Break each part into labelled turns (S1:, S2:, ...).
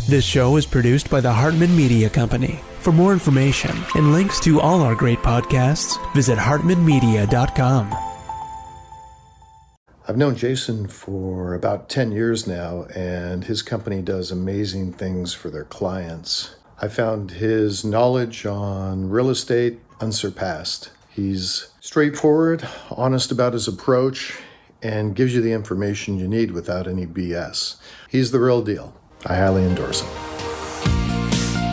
S1: This show is produced by the Hartman Media Company. For more information and links to all our great podcasts, visit hartmanmedia.com.
S2: I've known Jason for about 10 years now, and his company does amazing things for their clients. I found his knowledge on real estate unsurpassed. He's straightforward, honest about his approach, and gives you the information you need without any BS. He's the real deal. I highly endorse him.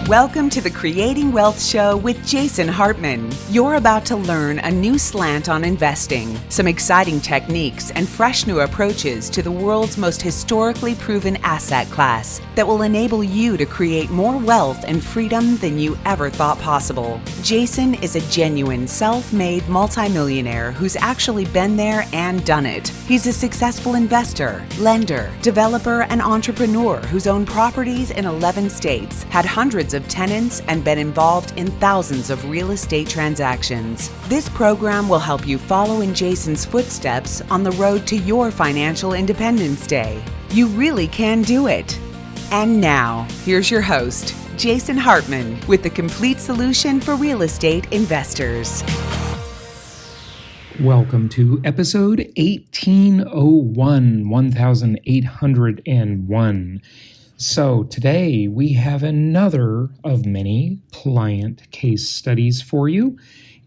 S3: Welcome to the Creating Wealth Show with Jason Hartman. You're about to learn a new slant on investing, some exciting techniques, and fresh new approaches to the world's most historically proven asset class that will enable you to create more wealth and freedom than you ever thought possible. Jason is a genuine self-made multimillionaire who's actually been there and done it. He's a successful investor, lender, developer, and entrepreneur who's owned properties in 11 states, had hundreds of tenants, and been involved in thousands of real estate transactions. This program will help you follow in Jason's footsteps on the road to your financial independence day. You really can do it. And now, here's your host, Jason Hartman, with the complete solution for real estate investors.
S4: Welcome to episode 1801. So today we have another of many client case studies for you,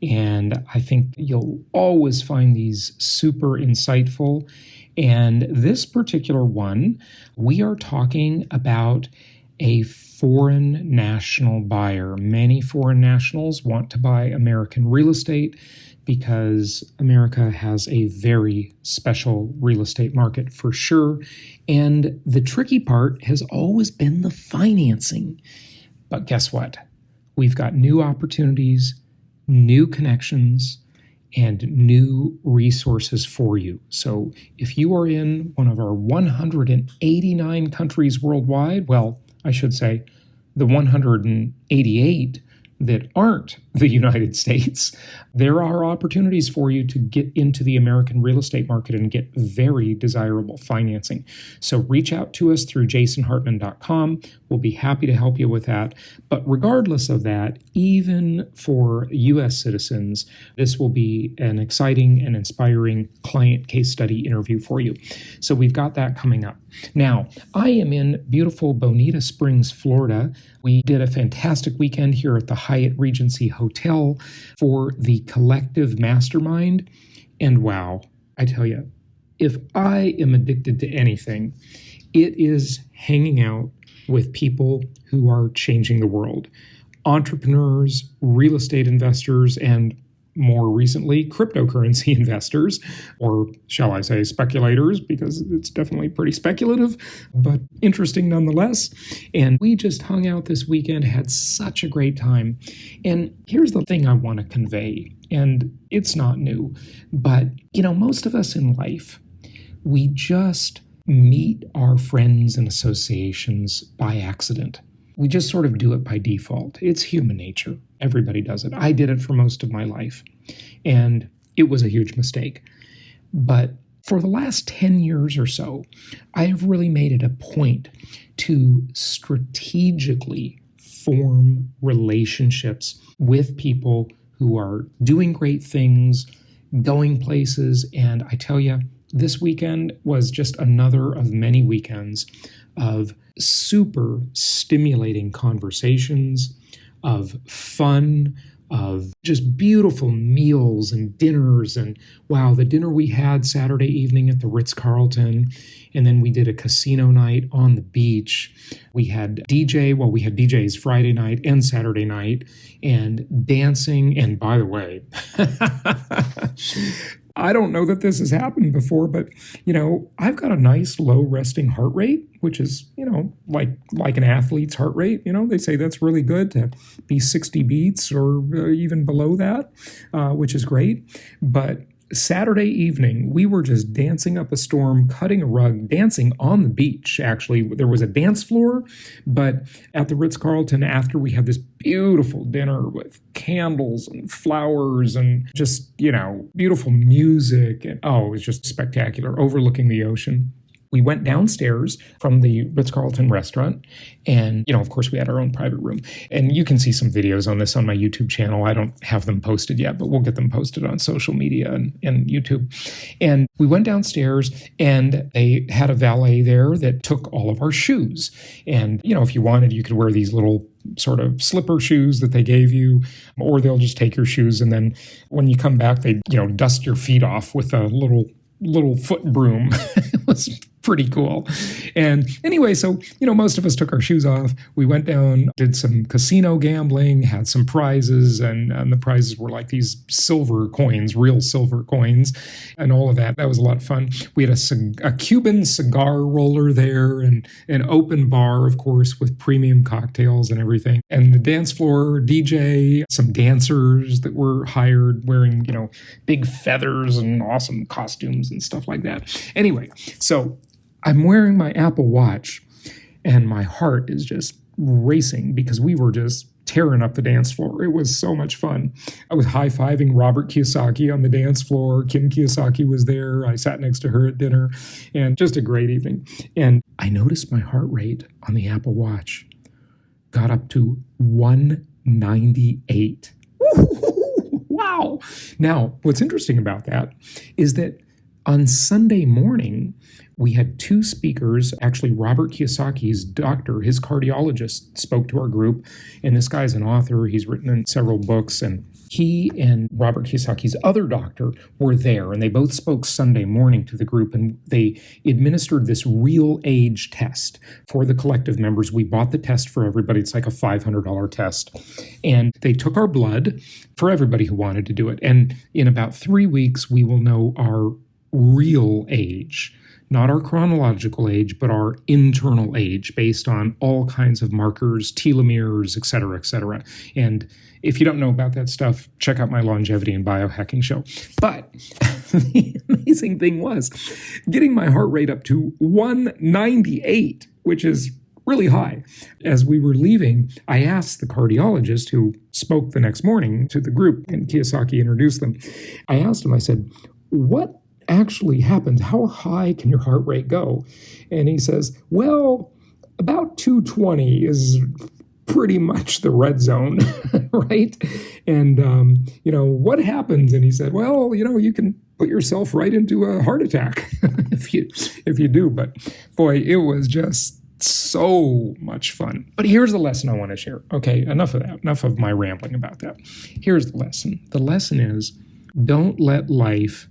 S4: and I think you'll always find these super insightful. And this particular one, we are talking about a foreign national buyer. Many foreign nationals want to buy American real estate because America has a very special real estate market for sure. And the tricky part has always been the financing. But guess what? We've got new opportunities, new connections, and new resources for you. So if you are in one of our 189 countries worldwide, well, I should say the 188 that aren't the United States, there are opportunities for you to get into the American real estate market and get very desirable financing. So reach out to us through jasonhartman.com. We'll be happy to help you with that. But regardless of that, even for U.S. citizens, this will be an exciting and inspiring client case study interview for you. So we've got that coming up. Now, I am in beautiful Bonita Springs, Florida. We did a fantastic weekend here at the Hyatt Regency Hotel for the Collective Mastermind. And wow, I tell you, if I am addicted to anything, it is hanging out with people who are changing the world. Entrepreneurs, real estate investors, and more recently, cryptocurrency investors, or shall I say speculators, because it's definitely pretty speculative, but interesting nonetheless. And we just hung out this weekend, had such a great time. And here's the thing I want to convey, and it's not new, but most of us in life, we just meet our friends and associations by accident. We just sort of do it by default. It's human nature. Everybody does it. I did it for most of my life, and it was a huge mistake. But for the last 10 years or so, I have really made it a point to strategically form relationships with people who are doing great things, going places, and I tell you, this weekend was just another of many weekends of super stimulating conversations, of fun, of just beautiful meals and dinners. And wow, the dinner we had Saturday evening at the Ritz-Carlton, and then we did a casino night on the beach. We had DJs Friday night and Saturday night, and dancing. And by the way, I don't know that this has happened before, but, I've got a nice low resting heart rate, which is, like an athlete's heart rate. They say that's really good to be 60 beats or even below that, which is great. But Saturday evening, we were just dancing up a storm, cutting a rug, dancing on the beach. Actually, there was a dance floor, but at the Ritz-Carlton, after we had this beautiful dinner with candles and flowers and just, beautiful music. And it was just spectacular, overlooking the ocean. We went downstairs from the Ritz-Carlton restaurant, and, of course, we had our own private room. And you can see some videos on this on my YouTube channel. I don't have them posted yet, but we'll get them posted on social media and YouTube. And we went downstairs, and they had a valet there that took all of our shoes. And, if you wanted, you could wear these little sort of slipper shoes that they gave you, or they'll just take your shoes, and then when you come back, they, dust your feet off with a little foot broom. It was pretty cool. And anyway, so, most of us took our shoes off. We went down, did some casino gambling, had some prizes, and the prizes were like these silver coins, real silver coins, and all of that. That was a lot of fun. We had a Cuban cigar roller there, and an open bar, of course, with premium cocktails and everything. And the dance floor DJ, some dancers that were hired wearing, big feathers and awesome costumes and stuff like that. Anyway, so I'm wearing my Apple Watch, and my heart is just racing because we were just tearing up the dance floor. It was so much fun. I was high-fiving Robert Kiyosaki on the dance floor. Kim Kiyosaki was there. I sat next to her at dinner, and just a great evening. And I noticed my heart rate on the Apple Watch got up to 198. Wow. Now, what's interesting about that is that on Sunday morning, we had two speakers. Actually, Robert Kiyosaki's doctor, his cardiologist, spoke to our group. And this guy's an author. He's written in several books. And he and Robert Kiyosaki's other doctor were there. And they both spoke Sunday morning to the group. And they administered this real age test for the collective members. We bought the test for everybody. It's like a $500 test. And they took our blood for everybody who wanted to do it. And in about 3 weeks, we will know our real age. Not our chronological age, but our internal age based on all kinds of markers, telomeres, et cetera, et cetera. And if you don't know about that stuff, check out my longevity and biohacking show. But the amazing thing was getting my heart rate up to 198, which is really high. As we were leaving, I asked the cardiologist who spoke the next morning to the group, and Kiyosaki introduced them. I asked him, I said, what actually happens? How high can your heart rate go? And he says, well, about 220 is pretty much the red zone, right? And, what happens? And he said, well, you can put yourself right into a heart attack if you do. But boy, it was just so much fun. But here's the lesson I want to share. Okay, enough of that. Enough of my rambling about that. Here's the lesson. The lesson is, don't let life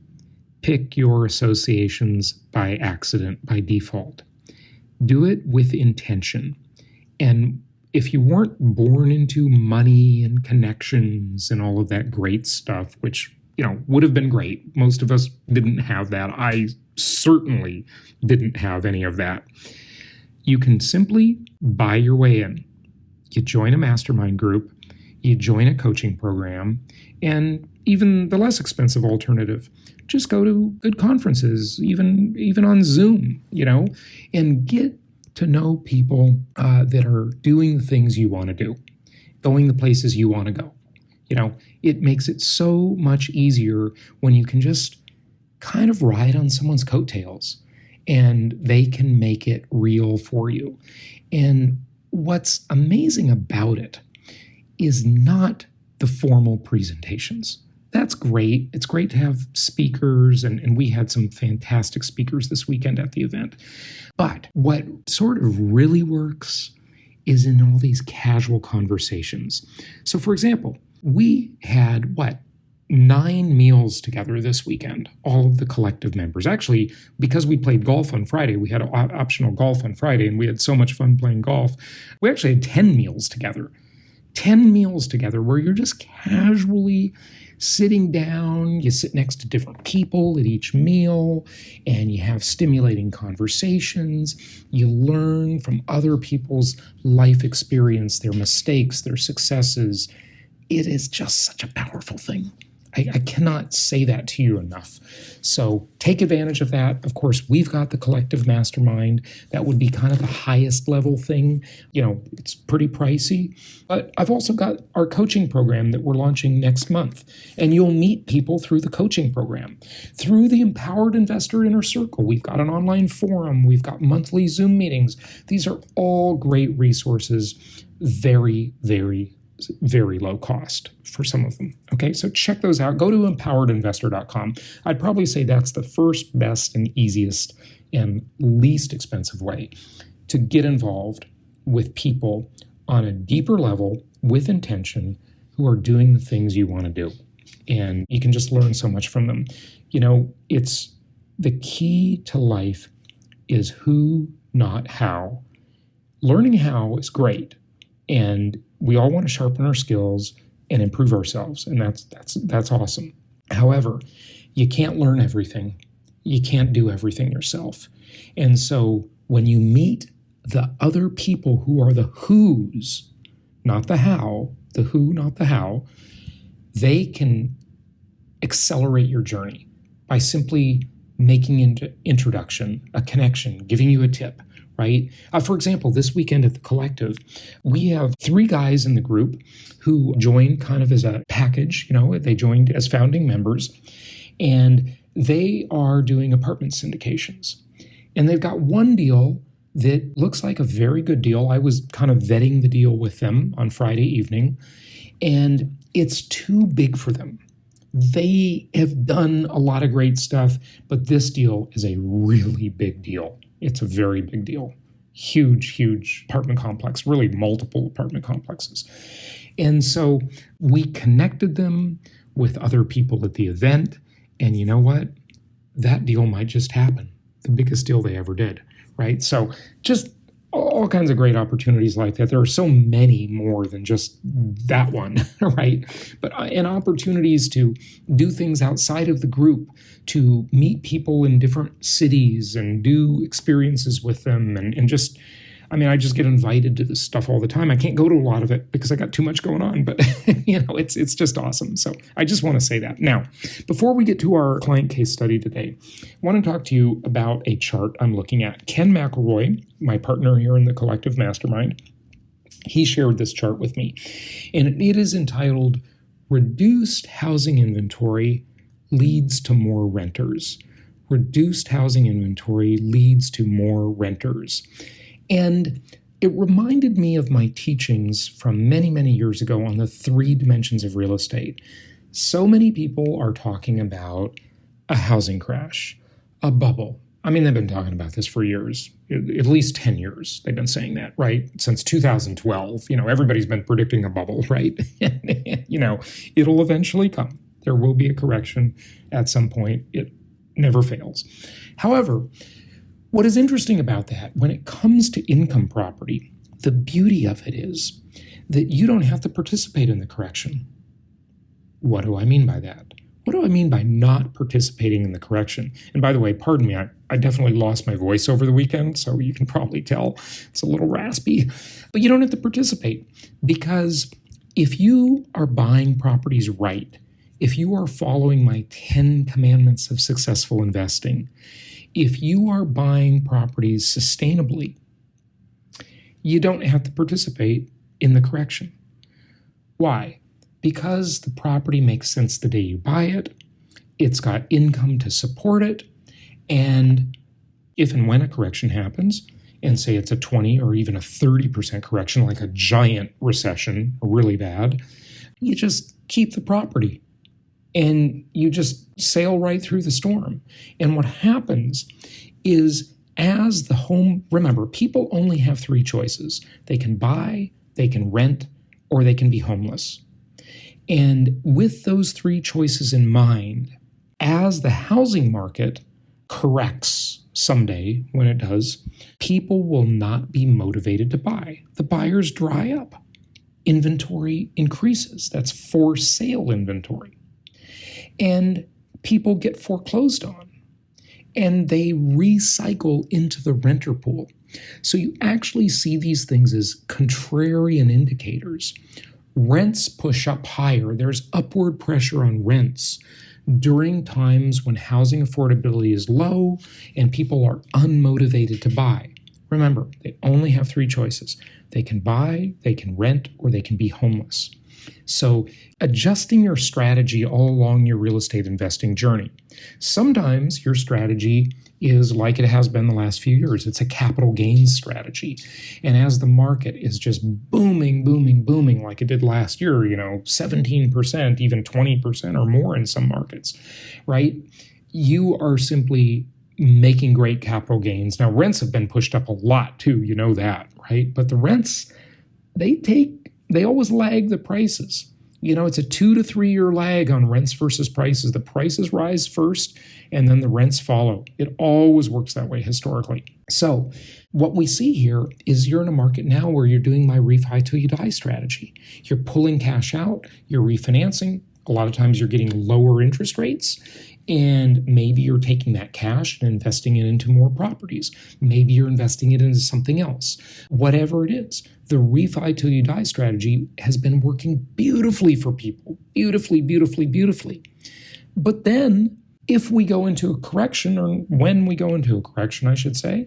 S4: pick your associations by accident, by default. Do it with intention. And if you weren't born into money and connections and all of that great stuff, which, would have been great. Most of us didn't have that. I certainly didn't have any of that. You can simply buy your way in. You join a mastermind group, you join a coaching program, and even the less expensive alternative, just go to good conferences, even on Zoom, and get to know people that are doing the things you want to do, going the places you want to go. It makes it so much easier when you can just kind of ride on someone's coattails and they can make it real for you. And what's amazing about it is not the formal presentations. That's great. It's great to have speakers, and we had some fantastic speakers this weekend at the event. But what sort of really works is in all these casual conversations. So, for example, we had, 9 meals together this weekend, all of the collective members. Actually, because we played golf on Friday, we had optional golf on Friday, and we had so much fun playing golf. We actually had 10 meals together. 10 meals together where you're just casually sitting down, you sit next to different people at each meal, and you have stimulating conversations. You learn from other people's life experience, their mistakes, their successes. It is just such a powerful thing. I cannot say that to you enough. So take advantage of that. Of course, we've got the Collective Mastermind. That would be kind of the highest level thing. It's pretty pricey. But I've also got our coaching program that we're launching next month. And you'll meet people through the coaching program. Through the Empowered Investor Inner Circle, we've got an online forum. We've got monthly Zoom meetings. These are all great resources. Very, very, very low cost for some of them. Okay, so check those out. Go to empoweredinvestor.com. I'd probably say that's the first, best, and easiest and least expensive way to get involved with people on a deeper level with intention who are doing the things you want to do. And you can just learn so much from them. It's the key to life is who, not how. Learning how is great. And we all want to sharpen our skills and improve ourselves, and that's awesome. However, you can't learn everything. You can't do everything yourself. And so when you meet the other people who are the who's, not the how, the who, not the how, they can accelerate your journey by simply making an introduction, a connection, giving you a tip. Right? For example, this weekend at the Collective, we have 3 guys in the group who joined kind of as a package. They joined as founding members, and they are doing apartment syndications. And they've got one deal that looks like a very good deal. I was kind of vetting the deal with them on Friday evening, and it's too big for them. They have done a lot of great stuff, but this deal is a really big deal. It's a very big deal. Huge, huge apartment complex, really multiple apartment complexes. And so we connected them with other people at the event. And you know what? That deal might just happen. The biggest deal they ever did, right? So just all kinds of great opportunities like that. There are so many more than just that one, right? But and opportunities to do things outside of the group, to meet people in different cities and do experiences with them and just, I just get invited to this stuff all the time. I can't go to a lot of it because I got too much going on, but it's just awesome. So I just want to say that. Now, before we get to our client case study today, I want to talk to you about a chart I'm looking at. Ken McElroy, my partner here in the Collective Mastermind, he shared this chart with me, and it is entitled Reduced Housing Inventory Leads to More Renters. Reduced housing inventory leads to more renters. And it reminded me of my teachings from many, many years ago on the 3 dimensions of real estate. So many people are talking about a housing crash, a bubble. They've been talking about this for years, at least 10 years. They've been saying that, right? Since 2012, everybody's been predicting a bubble, right? It'll eventually come. There will be a correction at some point. It never fails. However, what is interesting about that, when it comes to income property, the beauty of it is that you don't have to participate in the correction. What do I mean by that? What do I mean by not participating in the correction? And by the way, pardon me, I definitely lost my voice over the weekend, so you can probably tell it's a little raspy. But you don't have to participate, because if you are buying properties right, if you are following my 10 commandments of successful investing, if you are buying properties sustainably, you don't have to participate in the correction. Why? Because the property makes sense the day you buy it, it's got income to support it, and if and when a correction happens, and say it's a 20 or even a 30% correction, like a giant recession, really bad, you just keep the property. And you just sail right through the storm. And what happens is, as the home, remember, people only have 3 choices. They can buy, they can rent, or they can be homeless. And with those 3 choices in mind, as the housing market corrects someday, when it does, people will not be motivated to buy. The buyers dry up. Inventory increases. That's for sale inventory. And people get foreclosed on, and they recycle into the renter pool. So you actually see these things as contrarian indicators. Rents push up higher. There's upward pressure on rents during times when housing affordability is low and people are unmotivated to buy. Remember, they only have three choices. They can buy, they can rent, or they can be homeless. So adjusting your strategy all along your real estate investing journey. Sometimes your strategy is like it has been the last few years. It's a capital gains strategy. And as the market is just booming, booming, booming like it did last year, 17%, even 20% or more in some markets, right? You are simply making great capital gains. Now, rents have been pushed up a lot too, you know that, right? But the rents, they always lag the prices. It's a 2 to 3 year lag on rents versus prices. The prices rise first and then the rents follow. It always works that way historically. So what we see here is you're in a market now where you're doing my refi till you die strategy. You're pulling cash out, you're refinancing. A lot of times you're getting lower interest rates, and maybe you're taking that cash and investing it into more properties. Maybe you're investing it into something else. Whatever it is, the refi till you die strategy has been working beautifully for people. Beautifully, beautifully, beautifully. But then if we go into a correction, or when we go into a correction, I should say,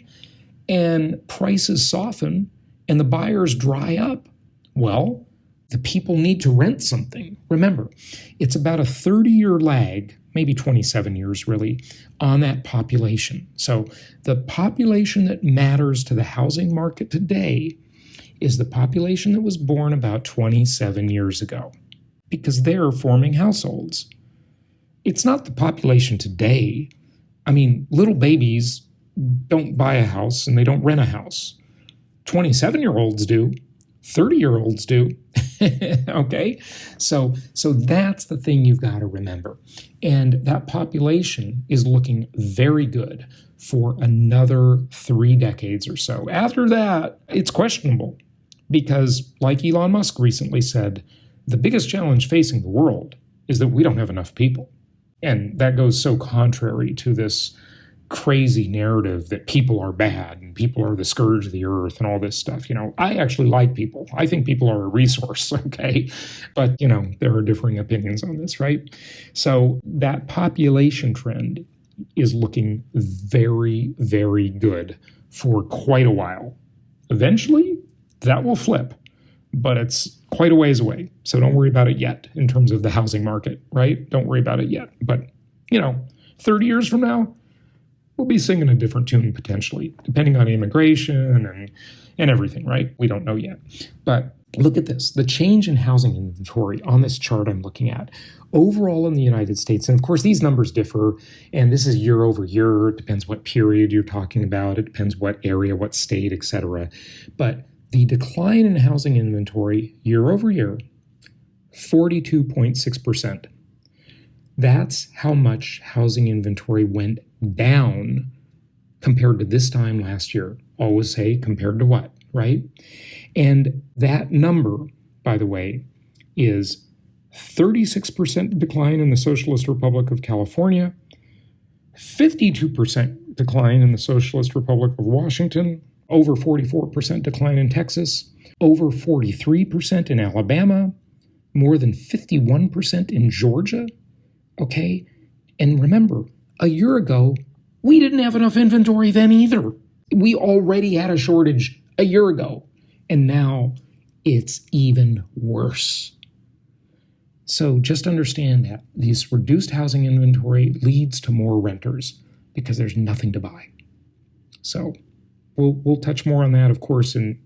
S4: and prices soften and the buyers dry up, well, the people need to rent something. Remember, it's about a 30-year lag, maybe 27 years really, on that population. So the population that matters to the housing market today is the population that was born about 27 years ago, because they're forming households. It's not the population today. I mean, little babies don't buy a house and they don't rent a house. 27-year-olds do. 30-year-olds do. Okay? So that's the thing you've got to remember. And that population is looking very good for another 3 decades or so. After that, it's questionable because, like Elon Musk recently said, the biggest challenge facing the world is that we don't have enough people. And that goes so contrary to this crazy narrative that people are bad and people are the scourge of the earth and all this stuff. I actually like people. I think people are a resource, okay? But, there are differing opinions on this, right? So that population trend is looking very, very good for quite a while. Eventually, that will flip, but it's quite a ways away. So don't worry about it yet in terms of the housing market, right? Don't worry about it yet. But, 30 years from now, we'll be singing a different tune potentially, depending on immigration and everything, right? We don't know yet. But look at this. The change in housing inventory on this chart I'm looking at, overall in the United States, and of course these numbers differ, and this is year over year. It depends what period you're talking about. It depends what area, what state, etc. But the decline in housing inventory year over year, 42.6%. That's how much housing inventory went down compared to this time last year. Always say compared to what, right? And that number, by the way, is 36% decline in the Socialist Republic of California, 52% decline in the Socialist Republic of Washington, over 44% decline in Texas, over 43% in Alabama, more than 51% in Georgia. Okay? And remember, a year ago, we didn't have enough inventory then either. We already had a shortage a year ago. And now it's even worse. So just understand that this reduced housing inventory leads to more renters because there's nothing to buy. So we'll touch more on that, of course, in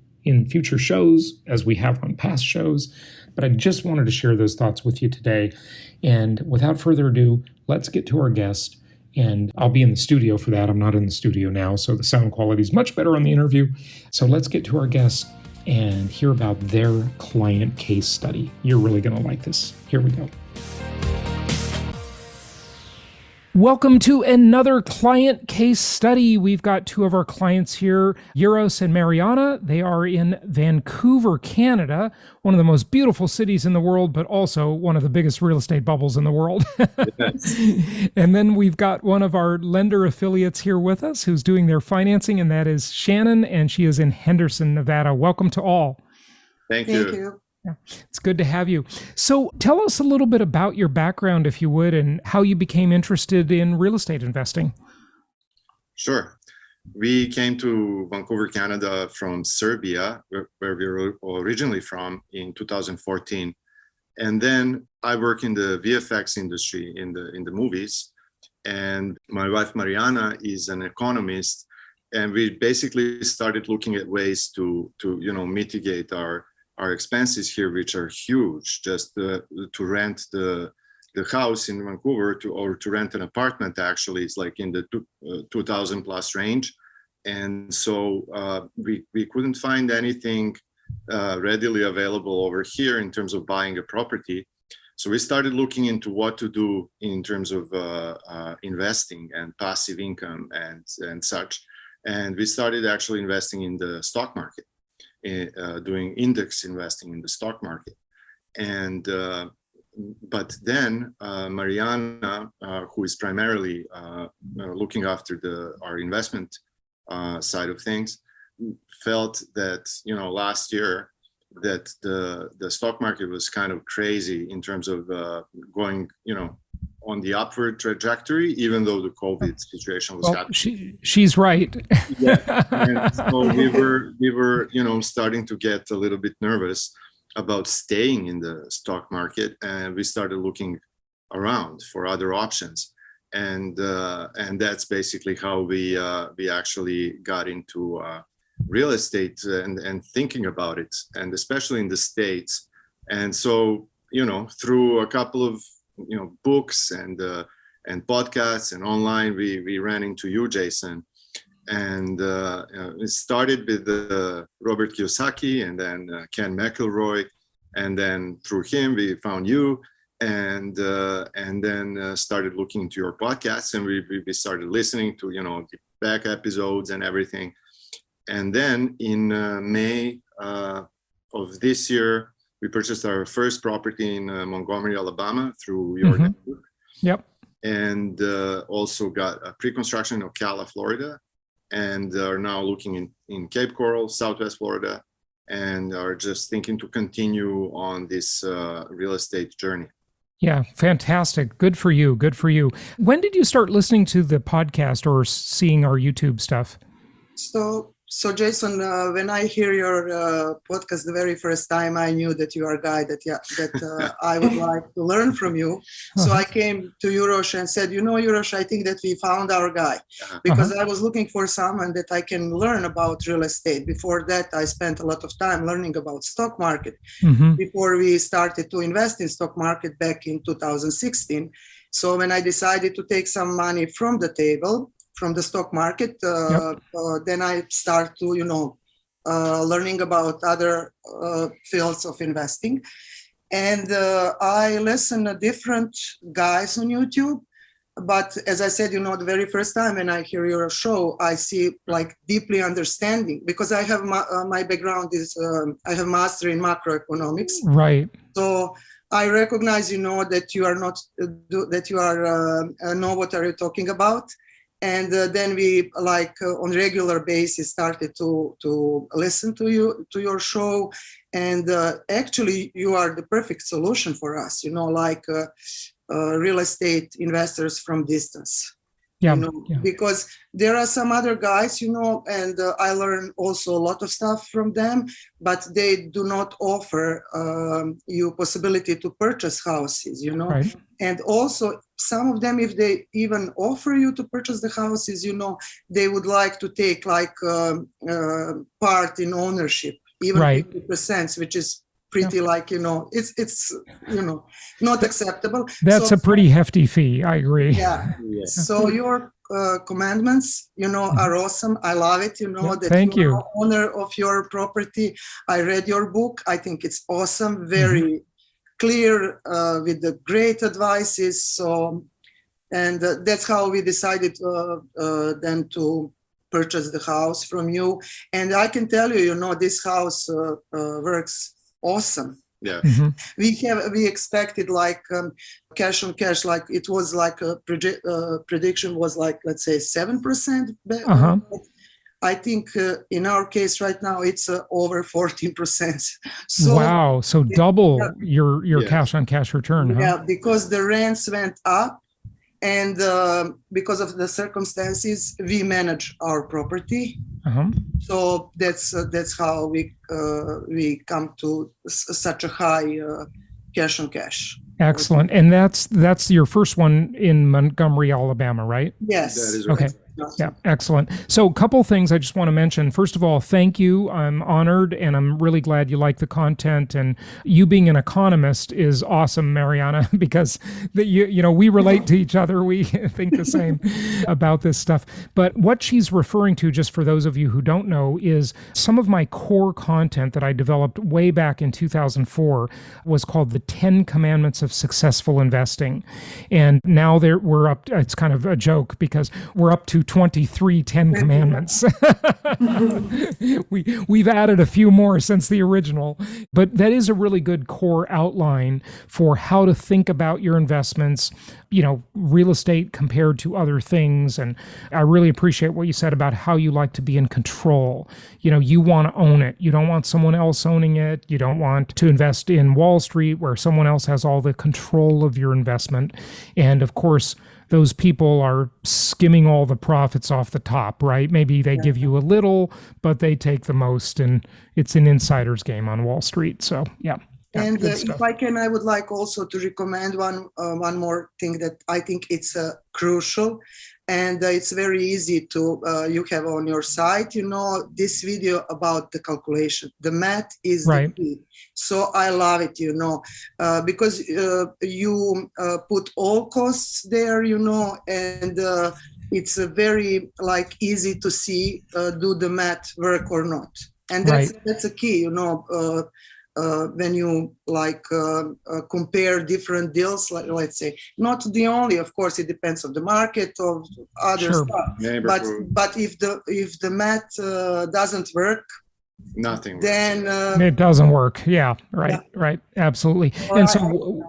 S4: future shows, as we have on past shows. But I just wanted to share those thoughts with you today. And without further ado, let's get to our guest. And I'll be in the studio for that. I'm not in the studio now, so the sound quality is much better on the interview. So let's get to our guest and hear about their client case study. You're really going to like this. Here we go. Welcome to another client case study. We've got two of our clients here, Uros and Marijana. They are in Vancouver, Canada, one of the most beautiful cities in the world, but also one of the biggest real estate bubbles in the world. Yes. And then we've got one of our lender affiliates here with us who's doing their financing, and that is Shannon, and she is in Henderson, Nevada. Welcome to all.
S5: Thank you.
S4: Yeah, it's good to have you. So tell us a little bit about your background, if you would, and how you became interested in real estate investing.
S5: Sure. We came to Vancouver, Canada from Serbia, where we were originally from, in 2014. And then I work in the VFX industry in the movies. And my wife, Marijana, is an economist. And we basically started looking at ways to mitigate our expenses here, which are huge, just to rent the house in Vancouver or to rent an apartment actually is like in the 2,000 plus range. And so we couldn't find anything readily available over here in terms of buying a property. So we started looking into what to do in terms of investing and passive income and such. And we started actually investing in the stock market, doing index investing in the stock market. And but then Marijana, who is primarily looking after our investment side of things, felt that last year that the stock market was kind of crazy in terms of going on the upward trajectory, even though the COVID situation was happening.
S4: She's right.
S5: Yeah. And so we were starting to get a little bit nervous about staying in the stock market, and we started looking around for other options, and that's basically how we actually got into real estate and thinking about it, and especially in the States. And so through a couple of books and podcasts and online, we ran into you, Jason. And it started with Robert Kiyosaki, and then Ken McElroy, and then through him we found you, and then started looking into your podcasts, and we started listening to the back episodes and everything. And then in May of this year, we purchased our first property in Montgomery, Alabama, through your network.
S4: Yep.
S5: And also got a pre-construction in Ocala, Florida, and are now looking in Cape Coral, Southwest Florida, and are just thinking to continue on this real estate journey.
S4: Yeah, fantastic. Good for you. Good for you. When did you start listening to the podcast or seeing our YouTube stuff?
S6: So Jason, when I hear your podcast the very first time, I knew that you are a guy that I would like to learn from you. So I came to Uros and said, Uros, I think that we found our guy, because I was looking for someone that I can learn about real estate. Before that, I spent a lot of time learning about stock market before we started to invest in stock market back in 2016. So when I decided to take some money from the table, from the stock market, then I start to, learning about other fields of investing. And I listen to different guys on YouTube. But as I said, the very first time when I hear your show, I see like deeply understanding, because I have my background is, I have master in macroeconomics. Right. So I recognize, that you are not, that you are know what are you talking about. And then we on regular basis started to listen to your show, and actually you are the perfect solution for us. Real estate investors from distance. Yeah, because there are some other guys, and I learn also a lot of stuff from them, but they do not offer you possibility to purchase houses, Right. And also some of them, if they even offer you to purchase the houses, they would like to take part in ownership, even right. 50%, which is pretty it's not acceptable.
S4: That's a pretty hefty fee. I agree.
S6: Yeah. Yes. So your commandments, are awesome. I love it. That
S4: thank you.
S6: Are owner of your property. I read your book. I think it's awesome. Very clear with the great advices. So, and that's how we decided then to purchase the house from you. And I can tell you, this house works awesome.
S5: Yeah.
S6: We expected cash on cash, it was a prediction was let's say 7%. I think in our case right now, it's over 14%. So,
S4: wow. So double your
S5: Yes.
S4: cash on cash return, huh?
S6: yeah, because the rents went up. And because of the circumstances, we manage our property.
S4: Uh-huh.
S6: So that's how we come to such a high cash on cash.
S4: Excellent. And that's your first one in Montgomery, Alabama, right?
S6: Yes.
S5: That is right.
S4: Okay. Yeah, excellent. So a couple things I just want to mention. First of all, thank you. I'm honored and I'm really glad you like the content. And you being an economist is awesome, Marijana, because we relate to each other. We think the same about this stuff. But what she's referring to, just for those of you who don't know, is some of my core content that I developed way back in 2004 was called the 10 Commandments of Successful Investing. And now we're up, it's kind of a joke because we're up to 23 10 Commandments. We've added a few more since the original, but that is a really good core outline for how to think about your investments, real estate compared to other things. And I really appreciate what you said about how you like to be in control. You want to own it. You don't want someone else owning it. You don't want to invest in Wall Street where someone else has all the control of your investment. And of course, those people are skimming all the profits off the top, right? Maybe they give you a little, but they take the most, and it's an insider's game on Wall Street. So, yeah.
S6: And if I can, I would like also to recommend one more thing that I think it's crucial, and it's very easy to you have on your site. This video about the calculation, the math is the key. So I love it, because you put all costs there, and it's very easy to see do the math work or not, and that's a key, when you compare different deals, let's say, not the only, of course, it depends on the market of other stuff. But if the math doesn't work,
S5: nothing.
S6: Then
S4: it doesn't work. Yeah, right, absolutely. And so,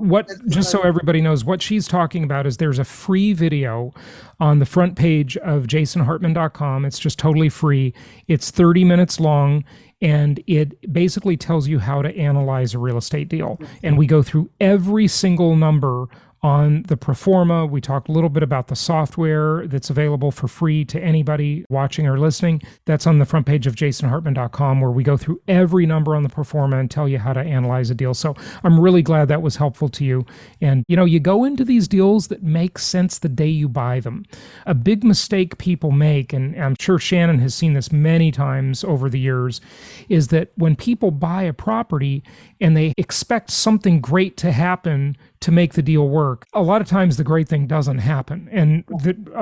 S4: just so everybody knows, what she's talking about is there's a free video on the front page of jasonhartman.com. It's just totally free. It's 30 minutes long. And it basically tells you how to analyze a real estate deal. And we go through every single number on the pro forma. We talked a little bit about the software that's available for free to anybody watching or listening. That's on the front page of jasonhartman.com, where we go through every number on the pro forma and tell you how to analyze a deal. So I'm really glad that was helpful to you. And, you go into these deals that make sense the day you buy them. A big mistake people make, and I'm sure Shannon has seen this many times over the years, is that when people buy a property and they expect something great to happen to make the deal work, a lot of times the great thing doesn't happen. And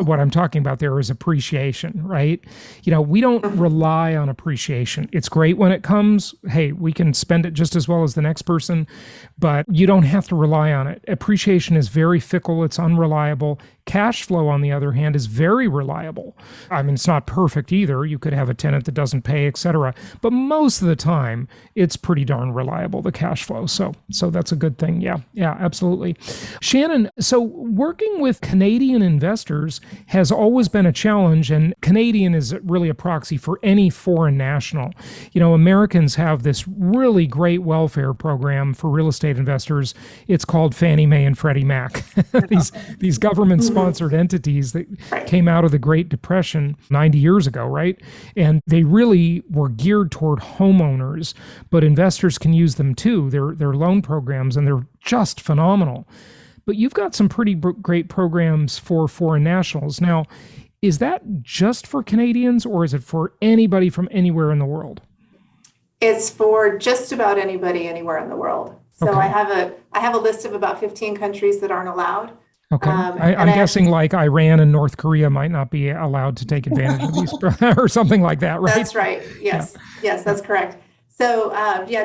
S4: what I'm talking about there is appreciation, right? We don't rely on appreciation. It's great when it comes. Hey, we can spend it just as well as the next person, but you don't have to rely on it. Appreciation is very fickle. It's unreliable. Cash flow, on the other hand, is very reliable. I mean, it's not perfect either. You could have a tenant that doesn't pay, etc. But most of the time, it's pretty darn reliable, the cash flow. So that's a good thing. Yeah, absolutely. Shannon, so working with Canadian investors has always been a challenge, and Canadian is really a proxy for any foreign national. Americans have this really great welfare program for real estate investors. It's called Fannie Mae and Freddie Mac. These government-sponsored entities that came out of the Great Depression 90 years ago, right? And they really were geared toward homeowners, but investors can use them too. They're loan programs, and they're just phenomenal. But you've got some pretty great programs for foreign nationals. Now, is that just for Canadians, or is it for anybody from anywhere in the world?
S7: It's for just about anybody anywhere in the world. So okay. I have a list of about 15 countries that aren't allowed.
S4: Okay. I'm guessing like Iran and North Korea might not be allowed to take advantage of these or something like that, right?
S7: That's right. Yes. Yeah. Yes, that's correct. So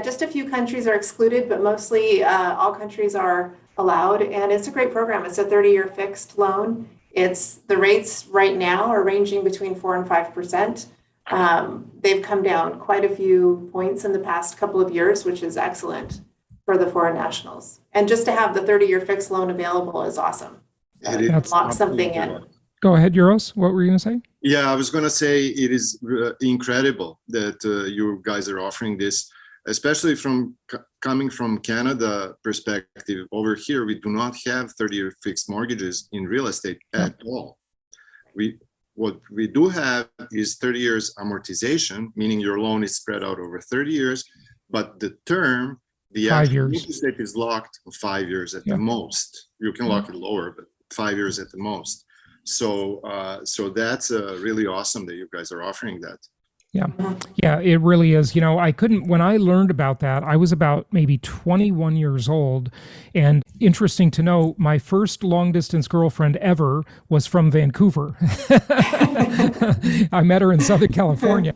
S7: just a few countries are excluded, but mostly all countries are allowed. And it's a great program. It's a 30-year fixed loan. The rates right now are ranging between 4 and 5%. They've come down quite a few points in the past couple of years, which is excellent for the foreign nationals. And just to have the 30-year fixed loan available is awesome.
S5: Lock
S7: something in.
S4: Go ahead, Uros. What were you going to say?
S5: Yeah, I was going to say it is incredible that you guys are offering this, especially coming from Canada perspective. Over here, we do not have 30-year fixed mortgages in real estate at all. What we do have is 30 years amortization, meaning your loan is spread out over 30 years, but the term, the
S4: 5 years.
S5: interest rate is locked 5 years at the most. You can lock it lower, but 5 years at the most. So that's really awesome that you guys are offering that.
S4: Yeah, it really is. When I learned about that, I was about maybe 21 years old. And interesting to know, my first long distance girlfriend ever was from Vancouver. I met her in Southern California.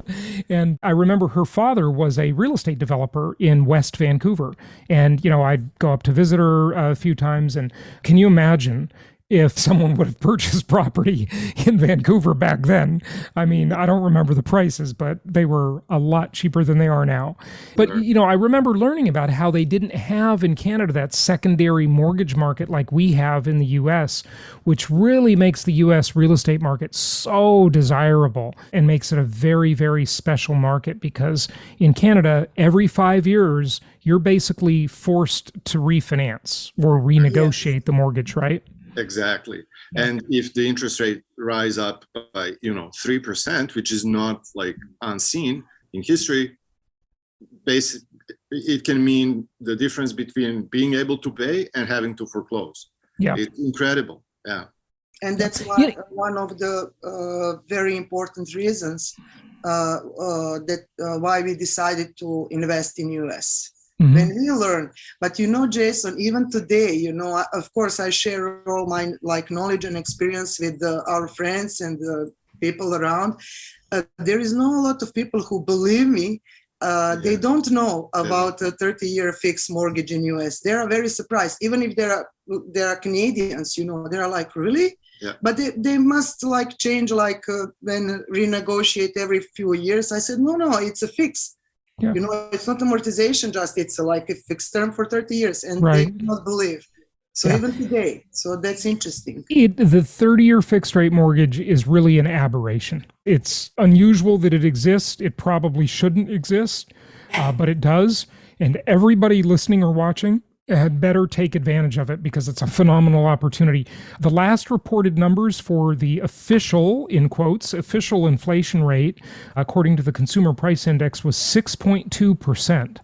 S4: And I remember her father was a real estate developer in West Vancouver. And, I'd go up to visit her a few times. And can you imagine if someone would have purchased property in Vancouver back then? I mean, I don't remember the prices, but they were a lot cheaper than they are now. But, I remember learning about how they didn't have in Canada that secondary mortgage market like we have in the US, which really makes the US real estate market so desirable and makes it a very, very special market, because in Canada, every 5 years, you're basically forced to refinance or renegotiate the mortgage, right?
S5: Exactly. And if the interest rate rise up by 3%, which is not like unseen in history, it can mean the difference between being able to pay and having to foreclose.
S4: Yeah,
S5: it's incredible. Yeah,
S6: and that's why one of the very important reasons why we decided to invest in US. When we learn, but Jason, even today, of course, I share all my knowledge and experience with our friends and the people around. There is not a lot of people who believe me. They don't know about a 30-year fixed mortgage in US. They are very surprised, even if there are Canadians. They are like, really? Yeah. But they must change when renegotiate every few years. I said, no, it's a fix. Yeah. It's not amortization, it's like a fixed term for 30 years, and they do not believe. So even today, so that's interesting. The
S4: 30-year fixed rate mortgage is really an aberration. It's unusual that it exists. It probably shouldn't exist, but it does. And everybody listening or watching had better take advantage of it, because it's a phenomenal opportunity. The last reported numbers for the official, in quotes, official inflation rate, according to the Consumer Price Index, was 6.2%.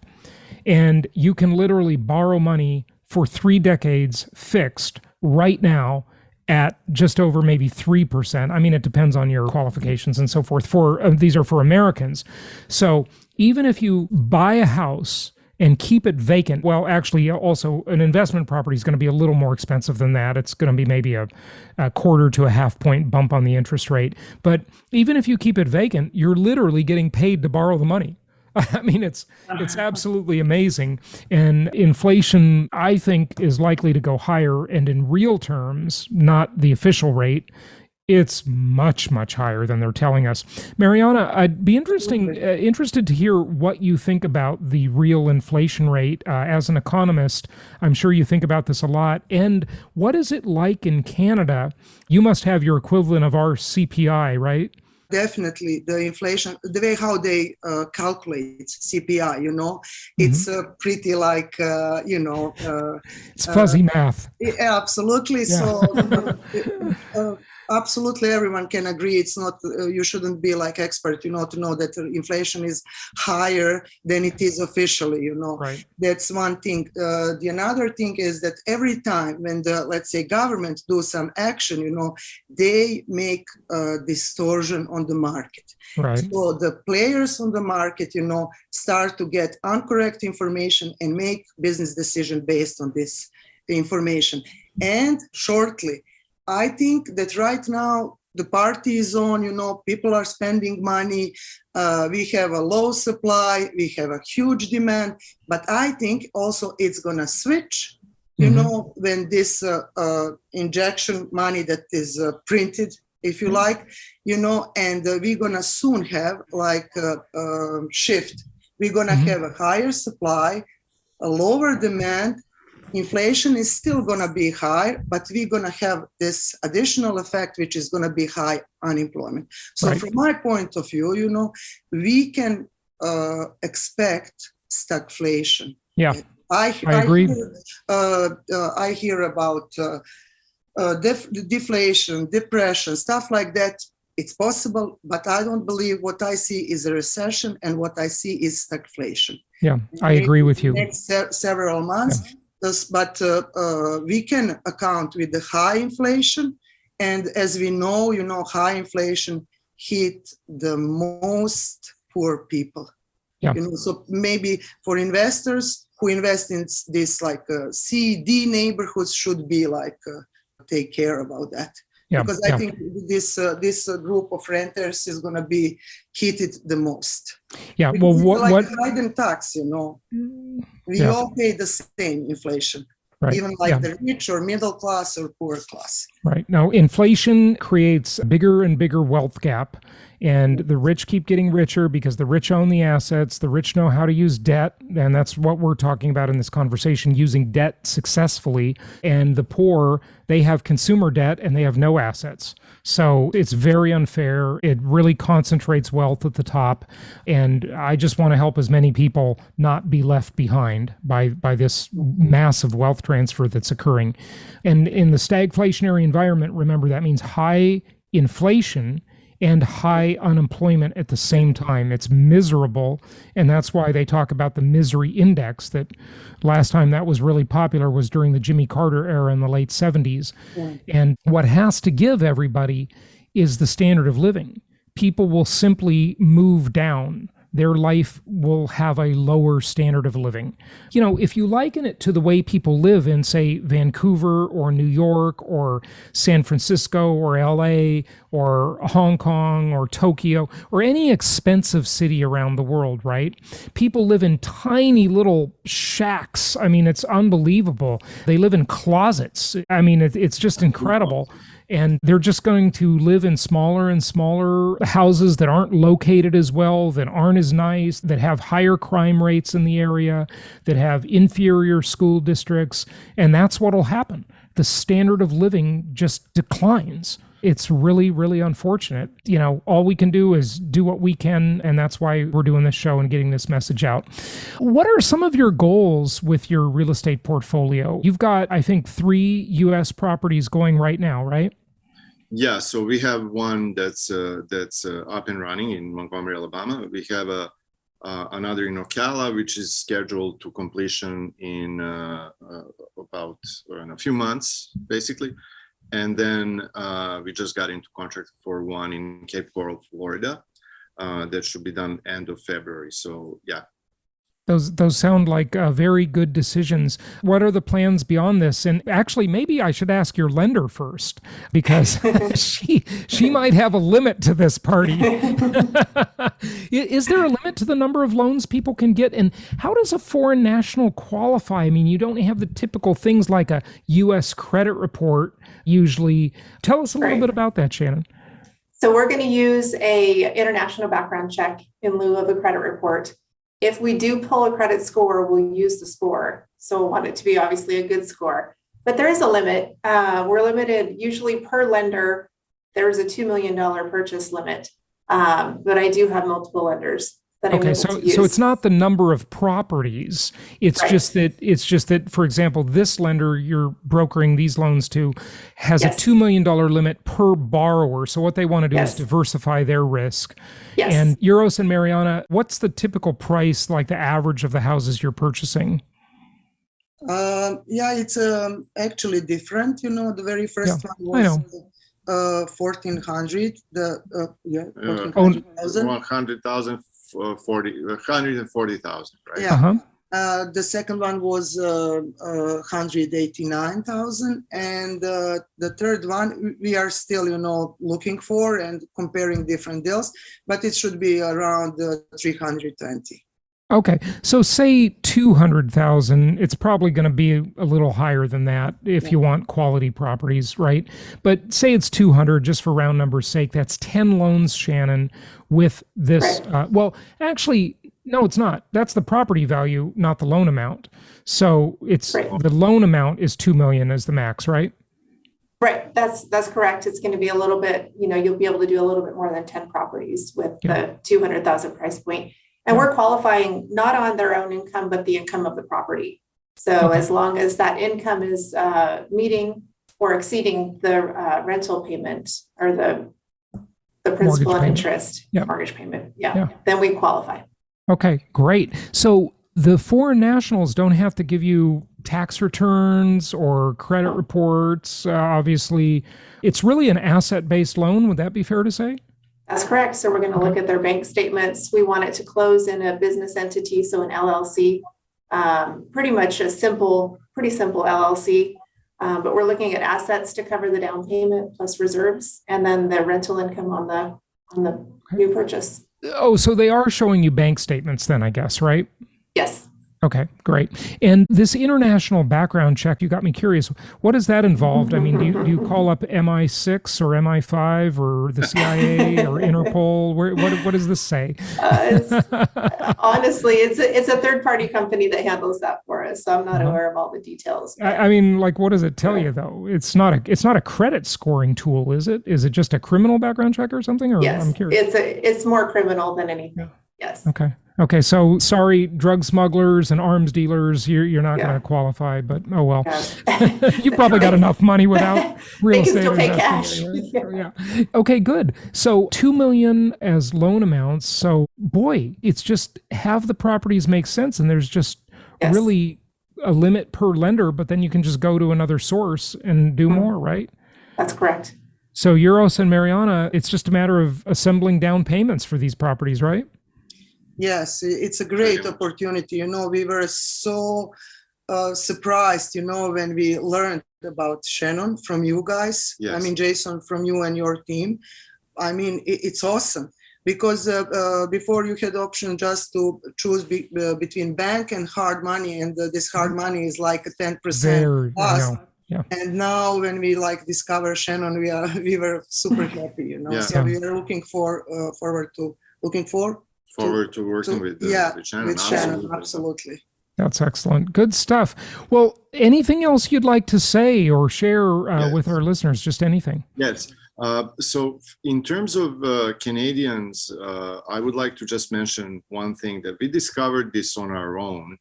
S4: And you can literally borrow money for 3 decades fixed right now at just over maybe 3%. I mean, it depends on your qualifications and so forth. These are for Americans. So even if you buy a house and keep it vacant, well, actually, also an investment property is going to be a little more expensive than that. It's going to be maybe a quarter to a half point bump on the interest rate. But even if you keep it vacant, you're literally getting paid to borrow the money. I mean, it's absolutely amazing. And inflation, I think, is likely to go higher. And in real terms, not the official rate, it's much, much higher than they're telling us. Marijana, I'd be interested to hear what you think about the real inflation rate. As an economist, I'm sure you think about this a lot. And what is it like in Canada? You must have your equivalent of our CPI, right?
S6: Definitely. The inflation, the way how they calculate CPI, it's pretty
S4: it's fuzzy math.
S6: Absolutely. Yeah. So absolutely everyone can agree it's not, you shouldn't be expert, to know that inflation is higher than it is officially,
S4: Right.
S6: That's one thing. The another thing is that every time when the, let's say, government do some action, they make distortion on the market.
S4: Right.
S6: So the players on the market, start to get incorrect information and make business decision based on this information. And shortly, I think that right now the party is on, people are spending money. We have a low supply, we have a huge demand, but I think also it's going to switch, when this injection money that is printed, if you like, and we're going to soon have a shift. We're going to have a higher supply, a lower demand, inflation is still going to be high, but we're going to have this additional effect, which is going to be high unemployment. So
S4: Right.
S6: from my point of view, we can expect stagflation.
S4: Yeah,
S6: I
S4: agree.
S6: I hear about deflation, depression, stuff like that. It's possible, but I don't believe what I see is a recession, and what I see is stagflation.
S4: Yeah, I agree with you.
S6: Next several months, but we can account with the high inflation, and as we know, high inflation hit the most poor people.
S4: Yeah.
S6: So maybe for investors who invest in this like C, D neighborhoods should be like take care about that.
S4: Yeah,
S6: Because I think this group of renters is going to be hit the most.
S4: Yeah.
S6: Because
S4: Well,
S6: it's
S4: what?
S6: like hidden tax, we
S4: Yeah.
S6: all pay the same inflation,
S4: Right.
S6: even like
S4: Yeah.
S6: the rich or middle class or poor class.
S4: Right. Now, inflation creates a bigger and bigger wealth gap, and the rich keep getting richer because the rich own the assets. The rich know how to use debt, and that's what we're talking about in this conversation, using debt successfully. And the poor, they have consumer debt and they have no assets. So it's very unfair. It really concentrates wealth at the top. And I just want to help as many people not be left behind by this massive wealth transfer that's occurring. And in the stagflationary environment, remember, that means high inflation and high unemployment at the same time. It's miserable. And that's why they talk about the misery index. That last time that was really popular was during the Jimmy Carter era in the late 70s.
S6: Yeah.
S4: And what has to give everybody is the standard of living. People will simply move down. Their life will have a lower standard of living. If you liken it to the way people live in, say, Vancouver or New York or San Francisco or LA or Hong Kong or Tokyo or any expensive city around the world, right? People live in tiny little shacks. I mean, it's unbelievable. They live in closets. I mean, it's just incredible. And they're just going to live in smaller and smaller houses that aren't located as well, that aren't as nice, that have higher crime rates in the area, that have inferior school districts. And that's what'll happen. The standard of living just declines. It's really, really unfortunate. All we can do is do what we can. And that's why we're doing this show and getting this message out. What are some of your goals with your real estate portfolio? You've got, I think, 3 U.S. properties going right now, right?
S5: Yeah, so we have one that's up and running in Montgomery, Alabama. We have another in Ocala, which is scheduled to completion in about in a few months, basically. And then we just got into contract for one in Cape Coral, Florida. That should be done end of February. So yeah.
S4: Those sound like very good decisions. What are the plans beyond this? And actually, maybe I should ask your lender first, because she might have a limit to this party. Is there a limit to the number of loans people can get? And how does a foreign national qualify? I mean, you don't have the typical things like a U.S. credit report usually. Tell us a little bit about that, Shannon.
S7: So we're going to use a international background check in lieu of a credit report. If we do pull a credit score, we'll use the score. So we'll want it to be obviously a good score. But there is a limit. We're limited usually per lender. There's a $2 million purchase limit. But I do have multiple lenders that I'm able to use.
S4: So it's not the number of properties. It's
S7: Right.
S4: just that, for example, this lender you're brokering these loans to has
S7: Yes.
S4: a $2 million limit per borrower. So what they want to do is
S7: Yes.
S4: diversify their risk.
S7: Yes.
S4: And Uros and Marijana, what's the typical price, like the average of the houses you're purchasing?
S6: It's actually different. The very first one
S4: I know.
S6: was 1,400. 1,400,000.
S5: 100,000, 140,000, right?
S6: Yeah.
S4: Uh-huh.
S6: The second one was 189,000, and the third one we are still, looking for and comparing different deals, but it should be around 320.
S4: Okay, so say 200,000, it's probably going to be a little higher than that if you want quality properties, right? But say it's 200, just for round number's sake, that's 10 loans, Shannon, with this.
S7: Right.
S4: Well, actually, No, it's not. That's the property value, not the loan amount. So it's
S7: Right.
S4: the loan amount is 2 million as the max, right?
S7: Right, that's correct. It's going to be a little bit, you'll be able to do a little bit more than 10 properties with the 200,000 price point. And we're qualifying not on their own income, but the income of the property. So as long as that income is meeting or exceeding the rental payment or the principal and interest mortgage payment, then we qualify.
S4: Okay, great. So the foreign nationals don't have to give you tax returns or credit reports. Obviously, it's really an asset-based loan. Would that be fair to say?
S7: That's correct. So we're going to look at their bank statements. We want it to close in a business entity, so an LLC, pretty much pretty simple LLC. But we're looking at assets to cover the down payment plus reserves, and then the rental income on the new purchase.
S4: Oh, so they are showing you bank statements then, I guess, right?
S7: Yes.
S4: Okay, great. And this international background check, you got me curious. What does that involve? I mean, do you call up MI6 or MI5 or the CIA or Interpol? What does this say?
S7: Honestly, it's a third-party company that handles that for us, so I'm not aware of all the details.
S4: I mean, like, what does it tell you though? It's not a credit scoring tool, is it? Is it just a criminal background check or something? Or
S7: yes,
S4: I'm curious.
S7: It's more criminal than anything. Yes.
S4: Okay. So sorry, drug smugglers and arms dealers, you're not going to qualify, but oh well. You probably got enough money without real estate.
S7: They can still pay cash.
S4: Right? Yeah. Okay, good. So 2 million as loan amounts. So boy, it's just have the properties make sense, and there's just really a limit per lender, but then you can just go to another source and do more, right?
S7: That's correct.
S4: So Uros and Marijana, it's just a matter of assembling down payments for these properties, right?
S6: Yes, it's a great opportunity. We were so surprised, when we learned about Shannon from you guys.
S5: Yes.
S6: I mean, Jason, from you and your team. I mean, it's awesome because before you had option just to choose between bank and hard money, and this hard money is like a 10% plus.
S4: Yeah.
S6: And now when we discover Shannon, we were super happy, So we are looking forward to working with Shannon. With Shannon, absolutely.
S4: That's excellent. Good stuff. Well, anything else you'd like to say or share with our listeners? Just anything.
S5: Yes. So in terms of Canadians, I would like to just mention one thing that we discovered this on our own.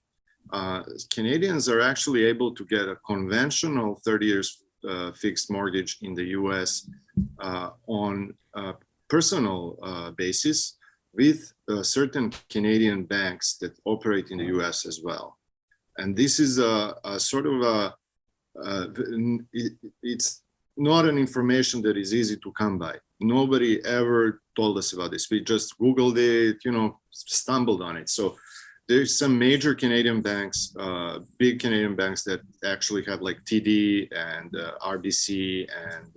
S5: Canadians are actually able to get a conventional 30 years fixed mortgage in the US on a personal basis with certain Canadian banks that operate in the US as well. And this is a sort of it's not an information that is easy to come by. Nobody ever told us about this. We just Googled it, stumbled on it. So there's some major Canadian banks, big Canadian banks that actually have like TD and RBC and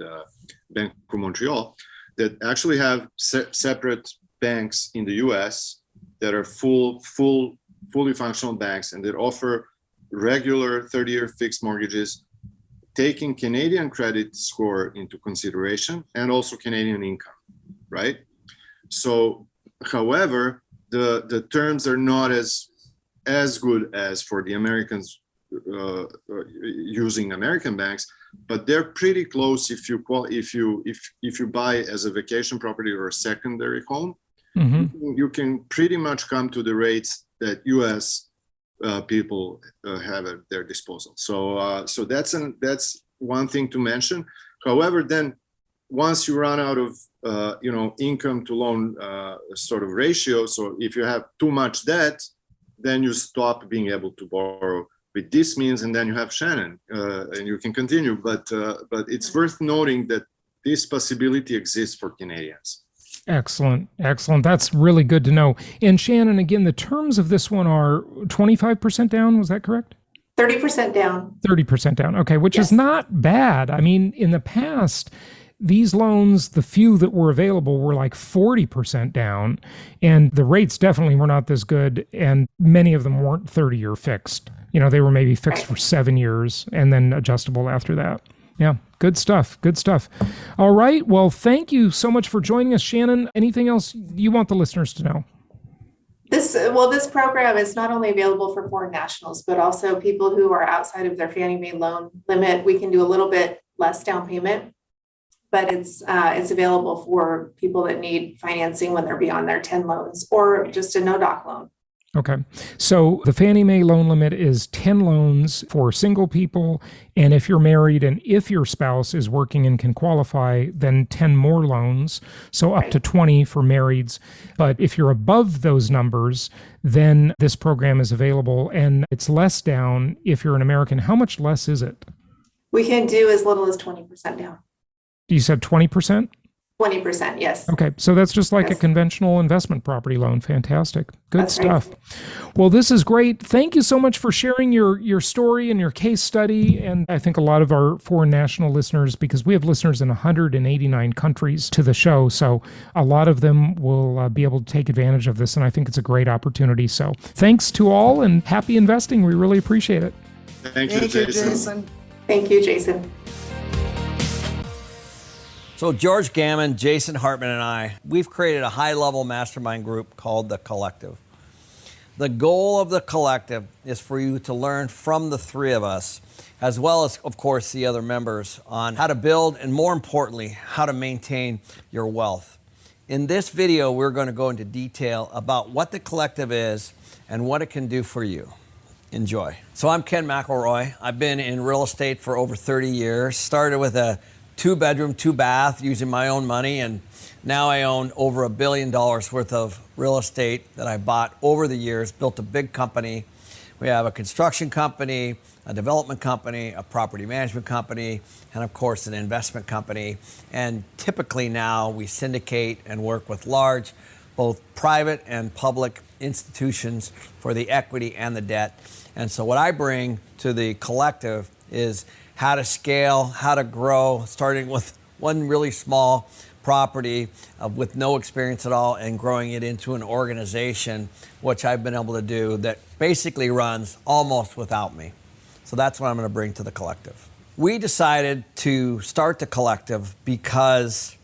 S5: Bank of Montreal that actually have separate banks in the US that are fully functional banks and that offer regular 30-year fixed mortgages, taking Canadian credit score into consideration and also Canadian income, right? So, however, the terms are not as good as for the Americans using American banks, but they're pretty close if you buy as a vacation property or a secondary home. Mm-hmm. You can pretty much come to the rates that U.S. People have at their disposal. So that's one thing to mention. However, then once you run out of income to loan sort of ratio, so if you have too much debt, then you stop being able to borrow with this means, and then you have Shannon, and you can continue. But it's worth noting that this possibility exists for Canadians.
S4: Excellent. That's really good to know. And Shannon, again, the terms of this one are 25% down. Was that correct?
S7: 30% down.
S4: 30% down. Okay, which is not bad. I mean, in the past, these loans, the few that were available were like 40% down, and the rates definitely were not this good, and many of them weren't 30-year fixed. They were maybe fixed for 7 years and then adjustable after that. Yeah, good stuff. All right, well, thank you so much for joining us, Shannon. Anything else you want the listeners to know?
S7: This program is not only available for foreign nationals, but also people who are outside of their Fannie Mae loan limit. We can do a little bit less down payment, but it's available for people that need financing when they're beyond their 10 loans or just a no-doc loan.
S4: Okay. So the Fannie Mae loan limit is 10 loans for single people. And if you're married and if your spouse is working and can qualify, then 10 more loans. So up to 20 for marrieds. But if you're above those numbers, then this program is available and it's less down if you're an American. How much less is it?
S7: We can do as little as 20% down.
S4: You said 20%?
S7: 20%, yes.
S4: Okay, so that's just like
S7: Yes.
S4: a conventional investment property loan. Fantastic. Good
S7: That's
S4: stuff.
S7: right.
S4: Well, this is great. Thank you so much for sharing your story and your case study. And I think a lot of our foreign national listeners, because we have listeners in 189 countries to the show, so a lot of them will be able to take advantage of this. And I think it's a great opportunity. So thanks to all and happy investing. We really appreciate it.
S5: Thank you, Jason.
S7: Thank you, Jason.
S8: So George Gammon, Jason Hartman, and I, we've created a high-level mastermind group called The Collective. The goal of The Collective is for you to learn from the three of us, as well as, of course, the other members, on how to build and, more importantly, how to maintain your wealth. In this video, we're going to go into detail about what The Collective is and what it can do for you. Enjoy. So I'm Ken McElroy. I've been in real estate for over 30 years, started with a 2-bedroom, 2-bath using my own money, and now I own over $1 billion worth of real estate that I bought over the years, built a big company. We have a construction company, a development company, a property management company, and of course an investment company. And typically now we syndicate and work with large, both private and public institutions for the equity and the debt. And so what I bring to the collective is how to scale, how to grow, starting with one really small property with no experience at all and growing it into an organization, which I've been able to do that basically runs almost without me. So that's what I'm going to bring to the collective. We decided to start the collective because,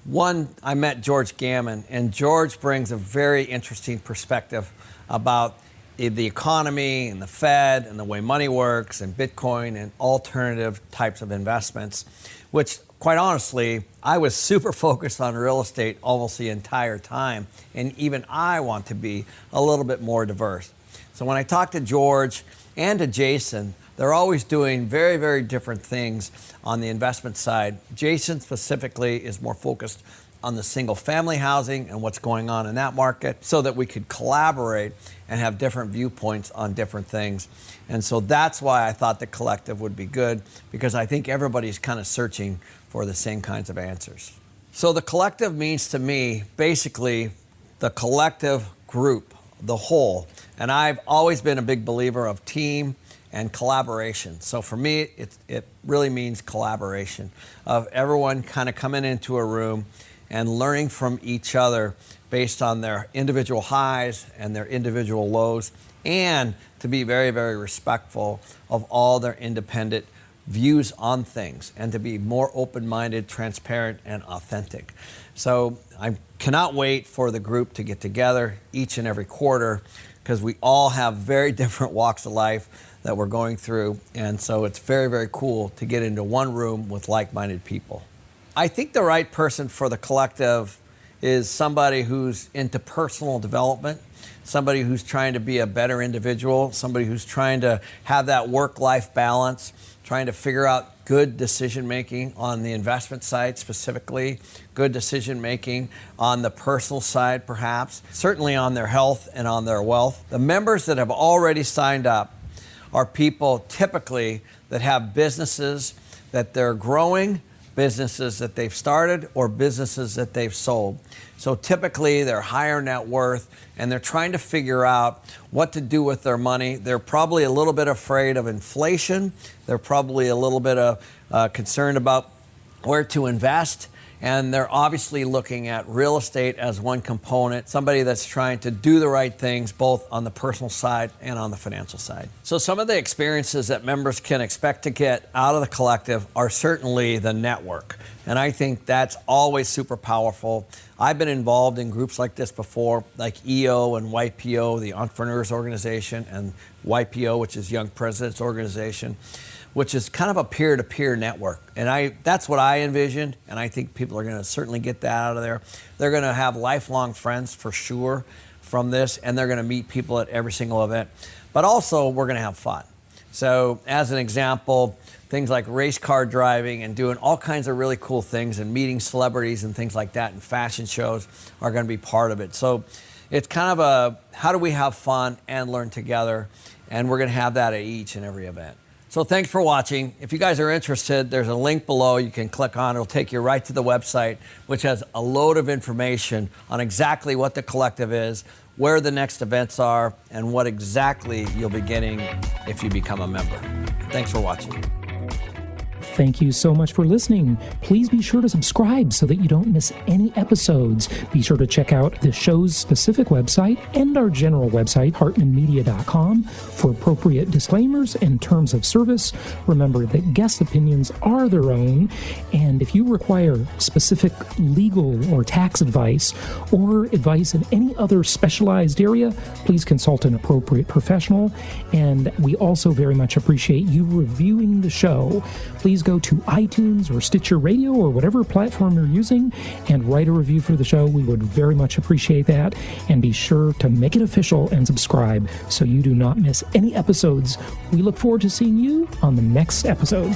S8: one, I met George Gammon, and George brings a very interesting perspective about the economy and the Fed and the way money works and Bitcoin and alternative types of investments, which quite honestly, I was super focused on real estate almost the entire time. And even I want to be a little bit more diverse. So when I talk to George and to Jason, they're always doing very, very different things on the investment side. Jason specifically is more focused on the single family housing and what's going on in that market so that we could collaborate and have different viewpoints on different things. And so that's why I thought the collective would be good, because I think everybody's kind of searching for the same kinds of answers. So the collective means to me, basically, the collective group, the whole. And I've always been a big believer of team and collaboration. So for me, it really means collaboration of everyone kind of coming into a room and learning from each other based on their individual highs and their individual lows, and to be very, very respectful of all their independent views on things, and to be more open-minded, transparent, and authentic. So I cannot wait for the group to get together each and every quarter, because we all have very different walks of life that we're going through, and so it's very, very cool to get into one room with like-minded people. I think the right person for the collective is somebody who's into personal development, somebody who's trying to be a better individual, somebody who's trying to have that work-life balance, trying to figure out good decision-making on the investment side specifically, good decision-making on the personal side perhaps, certainly on their health and on their wealth. The members that have already signed up are people typically that have businesses that they're growing, businesses that they've started, or businesses that they've sold. So typically they're higher net worth and they're trying to figure out what to do with their money. They're probably a little bit afraid of inflation. They're probably a little bit concerned about where to invest. And they're obviously looking at real estate as one component, somebody that's trying to do the right things both on the personal side and on the financial side. So some of the experiences that members can expect to get out of the collective are certainly the network. And I think that's always super powerful. I've been involved in groups like this before, like EO and YPO, the Entrepreneurs Organization, and YPO, which is Young Presidents Organization, which is kind of a peer-to-peer network. And that's what I envisioned, and I think people are going to certainly get that out of there. They're going to have lifelong friends for sure from this, and they're going to meet people at every single event. But also, we're going to have fun. So as an example, things like race car driving and doing all kinds of really cool things and meeting celebrities and things like that, and fashion shows are going to be part of it. So it's kind of a, how do we have fun and learn together? And we're going to have that at each and every event. So thanks for watching. If you guys are interested, there's a link below you can click on. It'll take you right to the website, which has a load of information on exactly what the collective is, where the next events are, and what exactly you'll be getting if you become a member. Thanks for watching.
S4: Thank you so much for listening. Please be sure to subscribe so that you don't miss any episodes. Be sure to check out the show's specific website and our general website, hartmanmedia.com, for appropriate disclaimers and terms of service. Remember that guest opinions are their own, and if you require specific legal or tax advice or advice in any other specialized area, please consult an appropriate professional. And we also very much appreciate you reviewing the show. Please go to iTunes or Stitcher Radio or whatever platform you're using and write a review for the show. We would very much appreciate that. And be sure to make it official and subscribe so you do not miss any episodes. We look forward to seeing you on the next episode.